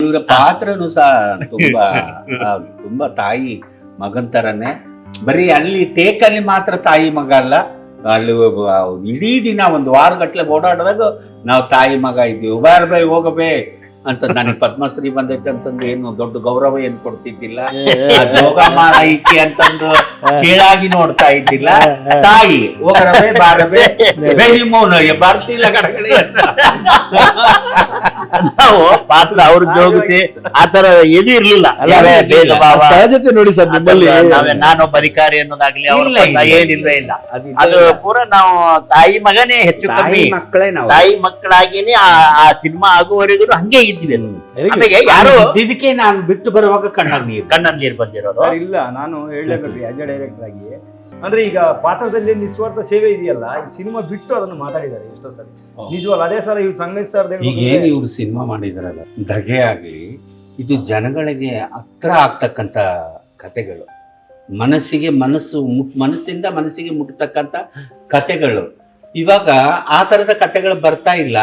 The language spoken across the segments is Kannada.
ಇವರ ಪಾತ್ರನು ಸಹ ತುಂಬಾ ತುಂಬಾ ತಾಯಿ ಮಗನ್ ತರನೇ. ಬರೀ ಅಲ್ಲಿ ಟೇಕಲ್ಲಿ ಮಾತ್ರ ತಾಯಿ ಮಗ ಅಲ್ಲ, ಅಲ್ಲಿ ಇಡೀ ದಿನ ಒಂದು ವಾರಗಟ್ಲೆ ಓಡಾಡಿದಾಗ ನಾವು ತಾಯಿ ಮಗ ಇದ್ದೀವಿ. ಬಾರ್ಬೇ ಹೋಗಬೇ ಅಂತ ನನಗೆ ಪದ್ಮಶ್ರೀ ಬಂದೈತೆ ಅಂತಂದು ಏನು ದೊಡ್ಡ ಗೌರವ ಏನು ಕೊಡ್ತಿದ್ದಿಲ್ಲ, ಜೋಗಮ್ಮ ಐಕೆ ಅಂತಂದು ಕೀಳಾಗಿ ನೋಡ್ತಾ ಇದ್ದಿಲ್ಲ. ತಾಯಿ ಹೋಗರಬೇ ಬಾರಬೇ ಬೆಳಿಮೋನು ಬರ್ತಿಲ್ಲ ಕಡೆಗಡೆ ಅಂತ ನಾವು ಪಾತ್ರ ಅವ್ರ ಜೋಗತಿ ಆತರ ಏನೂ ಇರ್ಲಿಲ್ಲ. ಸಹಜತೆ ನೋಡಿ ಸರ್ ನಿಮ್ಮಲ್ಲಿ. ನಾನೊಬ್ಬ ಅಧಿಕಾರಿ ಅನ್ನೋದಾಗ್ಲಿ ಏನಿಲ್ವೇ ಇಲ್ಲ. ಅದು ಅದು ಪೂರ ನಾವು ತಾಯಿ ಮಗನೇ ಹೆಚ್ಚು ಕಮ್ಮಿ ಮಕ್ಕಳೇ ನಾವು ತಾಯಿ ಮಕ್ಕಳಾಗಿನೇ ಆ ಸಿನಿಮಾ ಆಗುವವರೆಗೂ ಹಂಗೆ ಇದ್ವಿ. ಆಮೇಲೆ ಯಾರೋ ಇದಕ್ಕೆ ನಾನು ಬಿಟ್ಟು ಬರುವಾಗ ಕಣ್ಣಲ್ಲಿ ನೀರು ಬಂದಿರೋದು. ಸರ್ ಇಲ್ಲ, ನಾನು ಹೇಳಲೇಬೇಕು ಆಸ್ ಎ ಡೈರೆಕ್ಟರ್ ಆಗಿ. ಅಂದ್ರೆ ಈಗ ಪಾತ್ರದಲ್ಲಿ ನಿಸ್ವಾರ್ಥ ಸೇವೆ ಇದೆಯಲ್ಲ, ಈ ಸಿನಿಮಾ ಬಿಟ್ಟು ಅದನ್ನು ಮಾತಾಡಿದ್ದಾರೆ ಎಷ್ಟೋ ಸರಿ. ನಿಜವಲ್ಲ ಅದೇ ಸರ್ ಇವ್ರು ಸಂಗಮೇಶ್ ಸರ್ ಈಗ ಏನು ಇವ್ರು ಸಿನಿಮಾ ಮಾಡಿದಾರಲ್ಲ, ಧಗೆ ಆಗ್ಲಿ, ಇದು ಜನಗಳಿಗೆ ಹತ್ರ ಆಗ್ತಕ್ಕಂಥ ಕತೆಗಳು, ಮನಸ್ಸಿಂದ ಮನಸ್ಸಿಗೆ ಮುಟ್ಟತಕ್ಕಂಥ ಕತೆಗಳು. ಇವಾಗ ಆ ಥರದ ಕತೆಗಳು ಬರ್ತಾ ಇಲ್ಲ.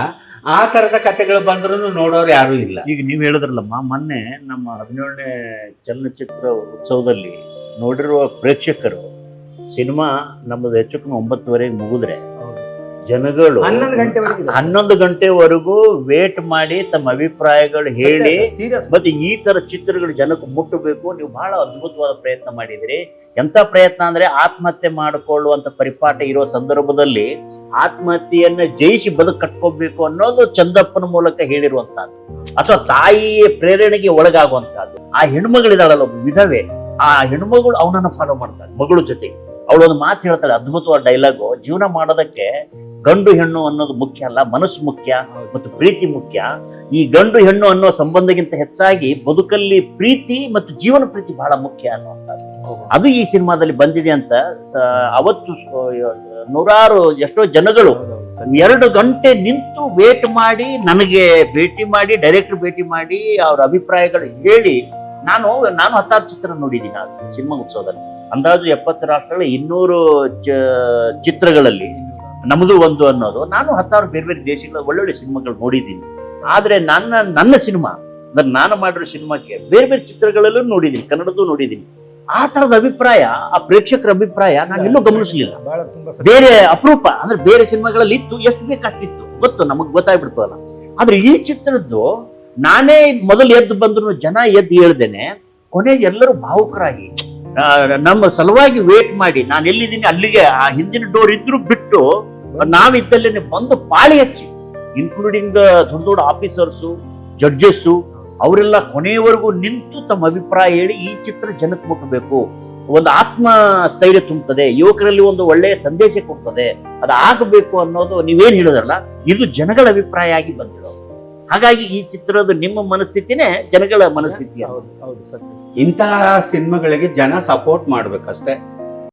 ಆ ಥರದ ಕತೆಗಳು ಬಂದ್ರೂ ನೋಡೋರು ಯಾರೂ ಇಲ್ಲ. ಈಗ ನೀವು ಹೇಳಿದ್ರಲ್ಲಮ್ಮ, ಮೊನ್ನೆ ನಮ್ಮ 17ನೇ ಚಲನಚಿತ್ರ ಉತ್ಸವದಲ್ಲಿ ನೋಡಿರುವ ಪ್ರೇಕ್ಷಕರು ಸಿನಿಮಾ ನಮ್ಮದು ಹೆಚ್ಚು ಕಮ್ಮಿ 9:30 ಮುಗಿದ್ರೆ ಜನಗಳು 11 ಗಂಟೆವರೆಗೂ ವೇಟ್ ಮಾಡಿ ತಮ್ಮ ಅಭಿಪ್ರಾಯಗಳು ಹೇಳಿ, ಮತ್ತೆ ಈ ತರ ಚಿತ್ರಗಳು ಜನಕ್ಕೆ ಮುಟ್ಟಬೇಕು, ನೀವು ಬಹಳ ಅದ್ಭುತವಾದ ಪ್ರಯತ್ನ ಮಾಡಿದಿರಿ. ಎಂತ ಪ್ರಯತ್ನ ಅಂದ್ರೆ ಆತ್ಮಹತ್ಯೆ ಮಾಡಿಕೊಳ್ಳುವಂತ ಪರಿಪಾಠ ಇರೋ ಸಂದರ್ಭದಲ್ಲಿ ಆತ್ಮಹತ್ಯೆಯನ್ನ ಜಯಿಸಿ ಬದುಕು ಕಟ್ಕೋಬೇಕು ಅನ್ನೋದು ಚಂದಪ್ಪನ ಮೂಲಕ ಹೇಳಿರುವಂತಹದ್ದು, ಅಥವಾ ತಾಯಿಯ ಪ್ರೇರಣೆಗೆ ಒಳಗಾಗುವಂತಹದ್ದು. ಆ ಹೆಣ್ಮಗಳಿದಾಳಲ್ಲ ವಿಧವೆ, ಆ ಹೆಣ್ಮಗಳು ಅವನನ್ನ ಫಾಲೋ ಮಾಡ್ತಾಳೆ ಮಗಳು ಜೊತೆಗೆ. ಅವಳೊಂದು ಮಾತು ಹೇಳ್ತಾಳೆ, ಅದ್ಭುತವಾದ ಡೈಲಾಗು, ಜೀವನ ಮಾಡೋದಕ್ಕೆ ಗಂಡು ಹೆಣ್ಣು ಅನ್ನೋದು ಮುಖ್ಯ ಅಲ್ಲ, ಮನಸ್ಸು ಮುಖ್ಯ ಮತ್ತು ಪ್ರೀತಿ ಮುಖ್ಯ. ಈ ಗಂಡು ಹೆಣ್ಣು ಅನ್ನೋ ಸಂಬಂಧಕ್ಕಿಂತ ಹೆಚ್ಚಾಗಿ ಬದುಕಲ್ಲಿ ಪ್ರೀತಿ ಮತ್ತು ಜೀವನ ಪ್ರೀತಿ ಬಹಳ ಮುಖ್ಯ ಅನ್ನುವಂಥದ್ದು. ಅದು ಈ ಸಿನಿಮಾದಲ್ಲಿ ಬಂದಿದೆ ಅಂತ ಅವತ್ತು ನೂರಾರು ಎಷ್ಟೋ ಜನಗಳು 2 ಗಂಟೆ ನಿಂತು ವೇಟ್ ಮಾಡಿ ನನಗೆ ಭೇಟಿ ಮಾಡಿ, ಡೈರೆಕ್ಟರ್ ಭೇಟಿ ಮಾಡಿ ಅವ್ರ ಅಭಿಪ್ರಾಯಗಳು ಹೇಳಿ. ನಾನು 16 ಚಿತ್ರ ನೋಡಿದ್ದೀನಿ ಆ ಸಿನಿಮಾ ಉತ್ಸವದಲ್ಲಿ. ಅಂದಾಜು 70 ರಾಷ್ಟ್ರಗಳ 200 ಚಿತ್ರಗಳಲ್ಲಿ ನಮ್ಮದು ಒಂದು ಅನ್ನೋದು. ನಾನು 16 ಬೇರೆ ಬೇರೆ ದೇಶಗಳ ಒಳ್ಳೊಳ್ಳೆ ಸಿನಿಮಾಗಳು ನೋಡಿದ್ದೀನಿ. ಆದ್ರೆ ನನ್ನ ಸಿನಿಮಾ ಅಂದ್ರೆ ನಾನು ಮಾಡಿರೋ ಸಿನಿಮಾಕ್ಕೆ ಬೇರೆ ಬೇರೆ ಚಿತ್ರಗಳಲ್ಲೂ ನೋಡಿದ್ದೀನಿ, ಕನ್ನಡದ್ದು ನೋಡಿದ್ದೀನಿ. ಆ ತರದ ಅಭಿಪ್ರಾಯ, ಆ ಪ್ರೇಕ್ಷಕರ ಅಭಿಪ್ರಾಯ ನಾನು ಎಲ್ಲೂ ಗಮನಿಸಲಿಲ್ಲ. ಬೇರೆ ಅಪರೂಪ ಅಂದ್ರೆ ಬೇರೆ ಸಿನಿಮಾಗಳಲ್ಲಿ ಇತ್ತು, ಎಷ್ಟು ಬೇಕಾಗ್ತಿತ್ತು ಗೊತ್ತು, ನಮಗ್ ಗೊತ್ತಾಗ್ಬಿಡ್ತದಲ್ಲ. ಆದ್ರೆ ಈ ಚಿತ್ರದ್ದು ನಾನೇ ಮೊದಲು ಎದ್ದು ಬಂದ್ರು ಜನ ಎದ್ದು ಹೇಳ್ದೇನೆ, ಕೊನೆಗೆ ಎಲ್ಲರೂ ಭಾವುಕರಾಗಿ ನಮ್ಮ ಸಲುವಾಗಿ ವೇಟ್ ಮಾಡಿ, ನಾನು ಎಲ್ಲಿದ್ದೀನಿ ಅಲ್ಲಿಗೆ ಆ ಹಿಂದಿನ ಡೋರ್ ಇದ್ರು ಬಿಟ್ಟು ನಾವಿದ್ದಲ್ಲೇನೆ ಬಂದು ಪಾಳಿ ಹಚ್ಚಿ, ಇನ್ಕ್ಲೂಡಿಂಗ್ ದೊಡ್ಡ ದೊಡ್ಡ ಆಫೀಸರ್ಸು, ಜಡ್ಜಸ್ಸು, ಅವರೆಲ್ಲ ಕೊನೆಯವರೆಗೂ ನಿಂತು ತಮ್ಮ ಅಭಿಪ್ರಾಯ ಹೇಳಿ ಈ ಚಿತ್ರ ಜನಕ್ಕೆ ಮುಟ್ಟಬೇಕು, ಒಂದು ಆತ್ಮ ಸ್ಥೈರ್ಯ ತುಂಬುತ್ತದೆ, ಯುವಕರಲ್ಲಿ ಒಂದು ಒಳ್ಳೆಯ ಸಂದೇಶ ಕೊಡ್ತದೆ, ಅದು ಆಗಬೇಕು ಅನ್ನೋದು ನೀವೇನ್ ಹೇಳಿದ್ರಲ್ಲ, ಇದು ಜನಗಳ ಅಭಿಪ್ರಾಯ ಆಗಿ ಬಂದಿರೋದು. ಹಾಗಾಗಿ ಈ ಚಿತ್ರದ ನಿಮ್ಮ ಮನಸ್ಥಿತಿನೇ ಜನಗಳ ಮನಸ್ಥಿತಿ. ಇಂತಹ ಸಿನಿಮಾಗಳಿಗೆ ಜನ ಸಪೋರ್ಟ್ ಮಾಡ್ಬೇಕಷ್ಟೇ.